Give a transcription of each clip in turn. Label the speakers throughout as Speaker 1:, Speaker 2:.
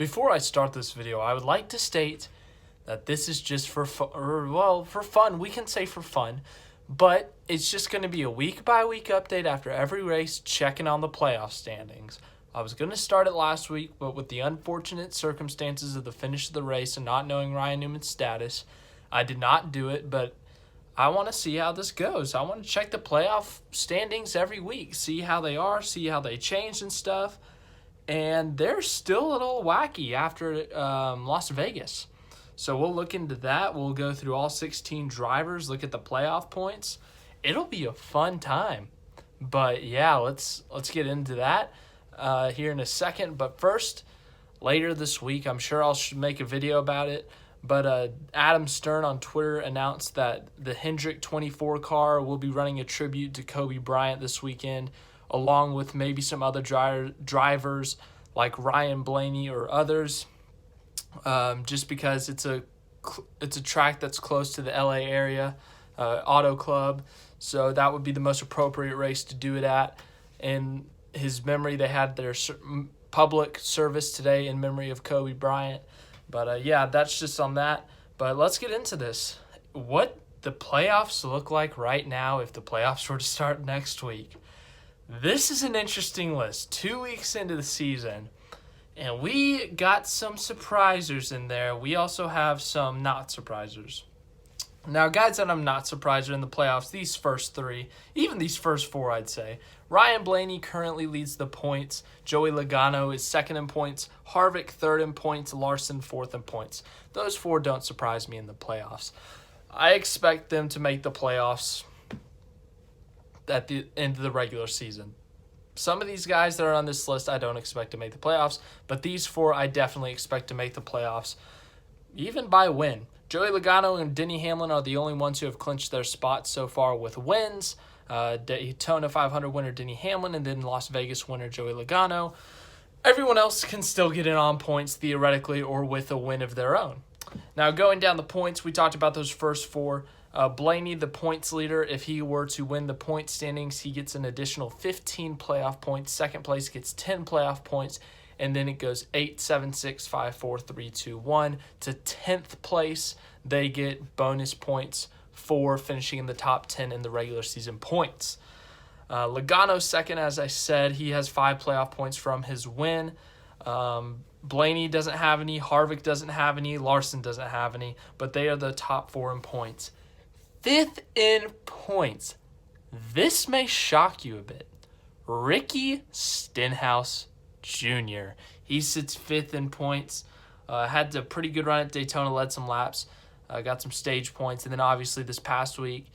Speaker 1: Before I start this video, I would like to state that this is just for fun. We can say for fun, but it's just going to be a week-by-week update after every race, checking on the playoff standings. I was going to start it last week, but with the unfortunate circumstances of the finish of the race and not knowing Ryan Newman's status, I did not do it, but I want to see how this goes. I want to check the playoff standings every week, see how they are, see how they change and stuff. And they're still a little wacky after Las Vegas. So we'll look into that. We'll go through all 16 drivers, look at the playoff points. It'll be a fun time. But yeah, let's get into that here in a second. But first, later this week, I'm sure I'll make a video about it. But Adam Stern on Twitter announced that the Hendrick 24 car will be running a tribute to Kobe Bryant this weekend, along with maybe some other drivers like Ryan Blaney or others, just because it's a track that's close to the LA area, Auto Club, so that would be the most appropriate race to do it at. In his memory, they had their public service today in memory of Kobe Bryant. But yeah, that's just on that. But let's get into this. What the playoffs look like right now if the playoffs were to start next week. This is an interesting list. 2 weeks into the season, and we got some surprisers in there. We also have some not surprisers. Now, guys that I'm not surprised in the playoffs, these first three, even these first four, I'd say. Ryan Blaney currently leads the points. Joey Logano is second in points. Harvick third in points. Larson fourth in points. Those four don't surprise me in the playoffs. I expect them to make the playoffs at the end of the regular season. Some of these guys that are on this list I don't expect to make the playoffs, but these four I definitely expect to make the playoffs, even by win. Joey Logano and Denny Hamlin are the only ones who have clinched their spots so far with wins. Daytona 500 winner Denny Hamlin, and then Las Vegas winner Joey Logano. Everyone else can still get in on points theoretically or with a win of their own. Now, going down the points, we talked about those first four. Blaney, the points leader, if he were to win the point standings, he gets an additional 15 playoff points. Second place gets 10 playoff points, and then it goes 8, 7, 6, 5, 4, 3, 2, 1. To 10th place, they get bonus points for finishing in the top 10 in the regular season points. Logano second, as I said, he has 5 playoff points from his win. Blaney doesn't have any, Harvick doesn't have any, Larson doesn't have any, but they are the top 4 in points. 5th in points. This may shock you a bit. Ricky Stenhouse Jr. He sits 5th in points. Had a pretty good run at Daytona, led some laps, got some stage points, and then obviously this past week,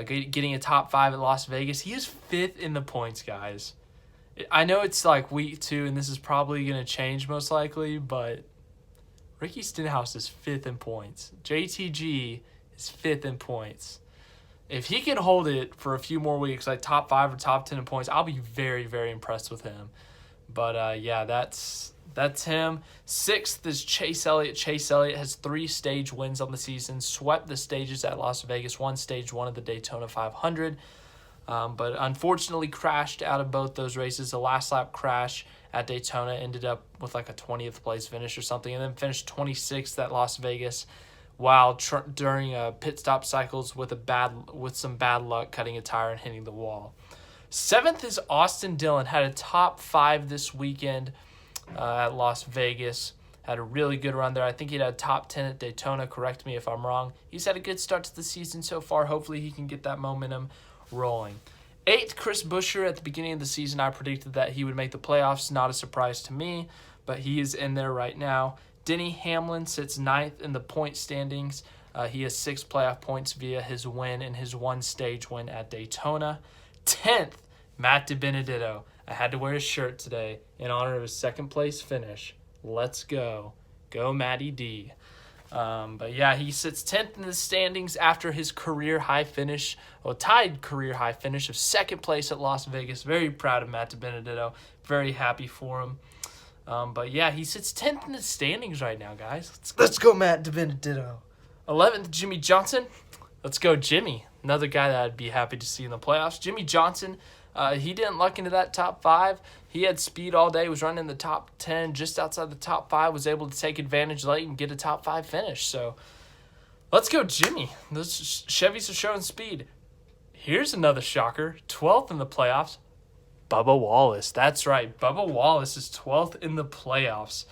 Speaker 1: getting a top 5 at Las Vegas. He is 5th in the points, guys. I know it's like week 2, and this is probably going to change most likely, but Ricky Stenhouse is 5th in points. JTG is 5th in points. If he can hold it for a few more weeks, like top 5 or top 10 in points, I'll be very, very impressed with him. But yeah, that's him. 6th is Chase Elliott. Chase Elliott has 3 stage wins on the season, swept the stages at Las Vegas, won stage 1 of the Daytona 500. But unfortunately crashed out of both those races. The last lap crash at Daytona ended up with like a 20th place finish or something, and then finished 26th at Las Vegas while during pit stop cycles with some bad luck, cutting a tire and hitting the wall. 7th is Austin Dillon. Had a top 5 this weekend at Las Vegas. Had a really good run there. I think he had a top 10 at Daytona. Correct me if I'm wrong. He's had a good start to the season so far. Hopefully he can get that momentum rolling. 8th, Chris Buescher. At the beginning of the season, I predicted that he would make the playoffs. Not a surprise to me, but he is in there right now. Denny Hamlin sits 9th in the point standings. He has 6 playoff points via his win and his 1 stage win at Daytona. 10th, Matt DiBenedetto. I had to wear his shirt today in honor of his 2nd place finish. Let's go. Go Matty D. But yeah, he sits 10th in the standings after his tied career high finish of 2nd place at Las Vegas. Very proud of Matt DiBenedetto. Very happy for him. But yeah, he sits 10th in the standings right now, guys. Let's go Matt DiBenedetto. 11th, Jimmie Johnson. Let's go Jimmy. Another guy that I'd be happy to see in the playoffs. Jimmie Johnson He didn't luck into that top 5. He had speed all day, was running in the top 10, just outside the top 5, was able to take advantage late and get a top 5 finish. So let's go, Jimmie. Those Chevys are showing speed. Here's another shocker, 12th in the playoffs, Bubba Wallace. That's right, Bubba Wallace is 12th in the playoffs.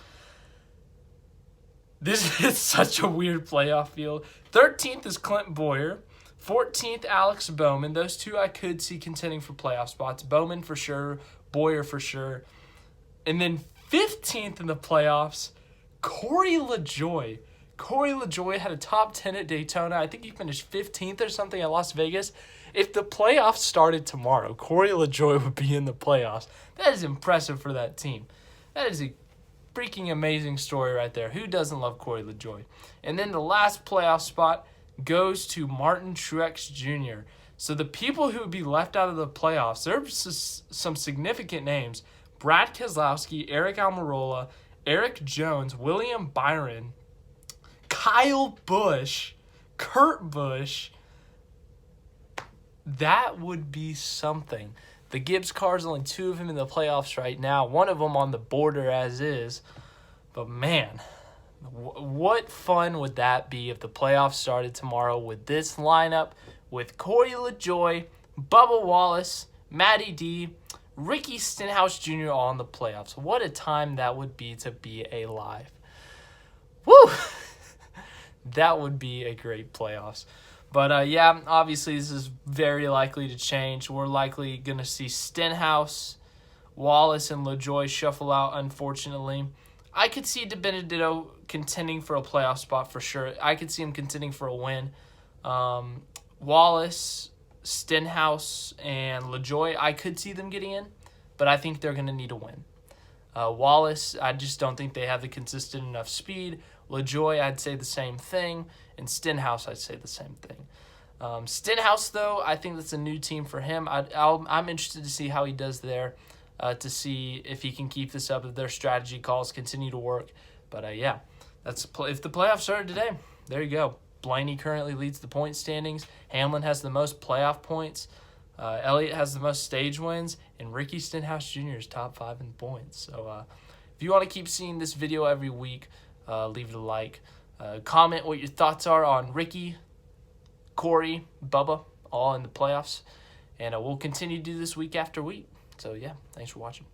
Speaker 1: This is such a weird playoff field. 13th is Clint Bowyer. 14th, Alex Bowman. Those two I could see contending for playoff spots. Bowman for sure, Bowyer for sure. And then 15th in the playoffs, Corey LaJoie. Corey LaJoie had a top 10 at Daytona. I think he finished 15th or something at Las Vegas. If the playoffs started tomorrow, Corey LaJoie would be in the playoffs. That is impressive for that team. That is a freaking amazing story right there. Who doesn't love Corey LaJoie? And then the last playoff spot goes to Martin Truex Jr. So the people who would be left out of the playoffs, there's some significant names. Brad Keselowski, Aric Almirola, Erik Jones, William Byron, Kyle Busch, Kurt Busch. That would be something. The Gibbs cars, only 2 of them in the playoffs right now. One of them on the border as is. But man, what fun would that be if the playoffs started tomorrow with this lineup, with Corey LaJoie, Bubba Wallace, Matty D, Ricky Stenhouse Jr. all in the playoffs. What a time that would be to be alive. Woo! That would be a great playoffs. But, yeah, obviously this is very likely to change. We're likely going to see Stenhouse, Wallace, and LaJoie shuffle out, unfortunately. I could see DiBenedetto contending for a playoff spot for sure. I could see him contending for a win. Wallace, Stenhouse, and LaJoie, I could see them getting in, but I think they're going to need a win. Wallace, I just don't think they have the consistent enough speed. LaJoie, I'd say the same thing. And Stenhouse, I'd say the same thing. Stenhouse, though, I think that's a new team for him. I'm interested to see how he does there, to see if he can keep this up, if their strategy calls continue to work. But, yeah, if the playoffs started today, there you go. Blaney currently leads the point standings. Hamlin has the most playoff points. Elliott has the most stage wins. And Ricky Stenhouse Jr. is top 5 in points. So if you want to keep seeing this video every week, leave it a like. Comment what your thoughts are on Ricky, Corey, Bubba, all in the playoffs. And we'll continue to do this week after week. So, yeah, thanks for watching.